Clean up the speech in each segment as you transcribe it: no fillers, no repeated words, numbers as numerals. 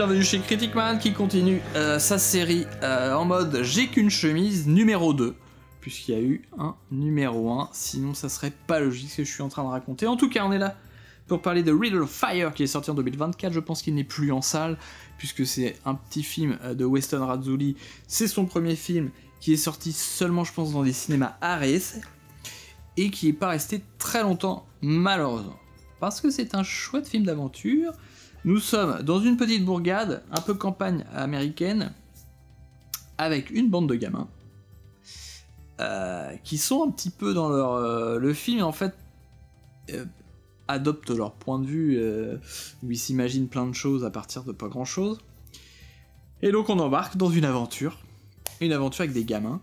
bienvenue chez Critic Man qui continue sa série en mode J'ai qu'une chemise numéro 2, puisqu'il y a eu un numéro 1, sinon ça serait pas logique ce que je suis en train de raconter. En tout cas, on est là pour parler de Riddle of Fire qui est sorti en 2024, je pense qu'il n'est plus en salle, puisque c'est un petit film de Weston Razzuli, c'est son premier film qui est sorti seulement je pense dans des cinémas à essai, et qui n'est pas resté très longtemps malheureusement, parce que c'est un chouette film d'aventure. Nous sommes dans une petite bourgade, un peu campagne américaine, avec une bande de gamins, qui sont un petit peu dans leur... le film, en fait, adopte leur point de vue, où ils s'imaginent plein de choses à partir de pas grand-chose. Et donc on embarque dans une aventure avec des gamins.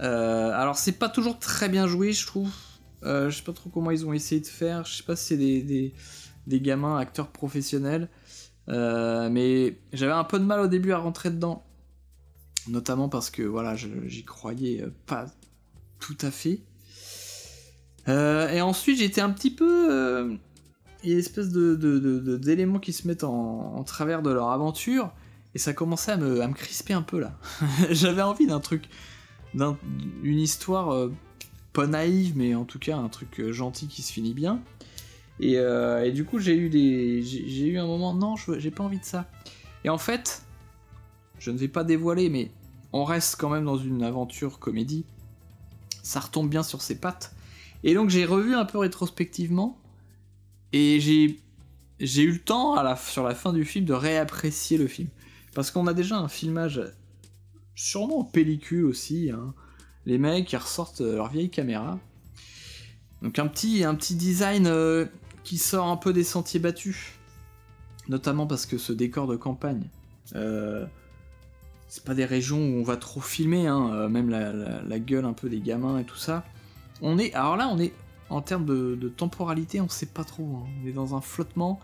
Alors c'est pas toujours très bien joué, je trouve. Je sais pas trop comment ils ont essayé de faire, je sais pas si c'est des gamins acteurs professionnels, mais j'avais un peu de mal au début à rentrer dedans, notamment parce que voilà, j'y croyais pas tout à fait, et ensuite j'étais un petit peu il y a une espèce d'éléments qui se mettent en travers de leur aventure, et ça commençait à me crisper un peu là. J'avais envie d'un truc, une histoire pas naïve, mais en tout cas un truc gentil qui se finit bien. Et du coup j'ai eu un moment, non, j'ai pas envie de ça. Et en fait, je ne vais pas dévoiler, mais on reste quand même dans une aventure comédie. Ça retombe bien sur ses pattes. Et donc j'ai revu un peu rétrospectivement, et j'ai eu le temps sur la fin du film de réapprécier le film. Parce qu'on a déjà un filmage sûrement en pellicule aussi, hein. Les mecs qui ressortent leur vieille caméra. Donc un petit design qui sort un peu des sentiers battus, notamment parce que ce décor de campagne, c'est pas des régions où on va trop filmer, hein, même la gueule un peu des gamins et tout ça. Alors là on est en termes de temporalité, on sait pas trop, hein. On est dans un flottement.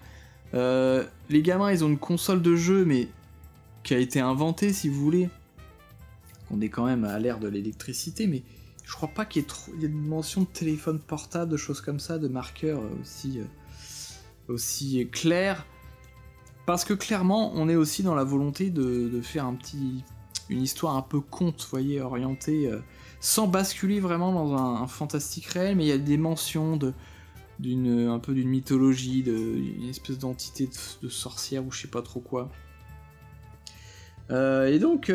Les gamins ils ont une console de jeu, mais qui a été inventée, si vous voulez. On est quand même à l'ère de l'électricité, mais je crois pas qu'il y ait une mention de téléphone portable, de choses comme ça, de marqueurs aussi clairs. Parce que clairement, on est aussi dans la volonté de faire une histoire un peu conte, vous voyez, orientée, sans basculer vraiment dans un fantastique réel, mais il y a des mentions un peu d'une mythologie, d'une espèce d'entité de sorcière ou je sais pas trop quoi. Et donc,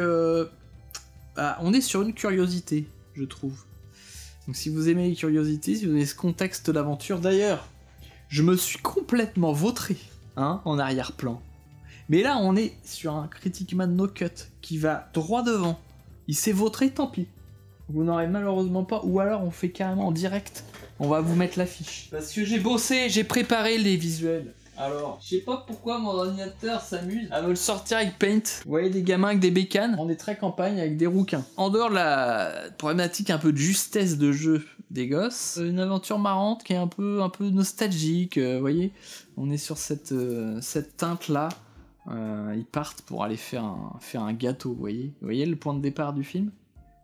on est sur une curiosité, je trouve. Donc si vous aimez les curiosités, si vous aimez ce contexte d'aventure, d'ailleurs, je me suis complètement vautré, hein, en arrière-plan. Mais là, on est sur un Critic Man no cut qui va droit devant. Il s'est vautré, tant pis. Vous n'aurez malheureusement pas, ou alors on fait carrément en direct. On va vous mettre l'affiche. Parce que j'ai bossé, j'ai préparé les visuels. Alors, je sais pas pourquoi mon ordinateur s'amuse à me le sortir avec Paint. Vous voyez des gamins avec des bécanes, on est très campagne avec des rouquins. En dehors de la problématique un peu de justesse de jeu des gosses, une aventure marrante qui est un peu nostalgique, vous voyez. On est sur cette teinte-là. Ils partent pour aller faire un gâteau, vous voyez. Vous voyez le point de départ du film ?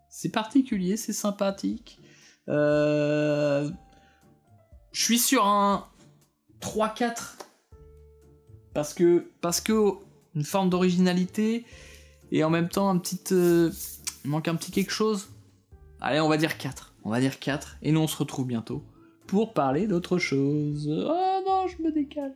C'est particulier, c'est sympathique. Je suis sur un 3-4. Parce que une forme d'originalité, et en même temps il manque un petit quelque chose. Allez, on va dire 4. Et nous on se retrouve bientôt pour parler d'autre chose. Oh non, je me décale.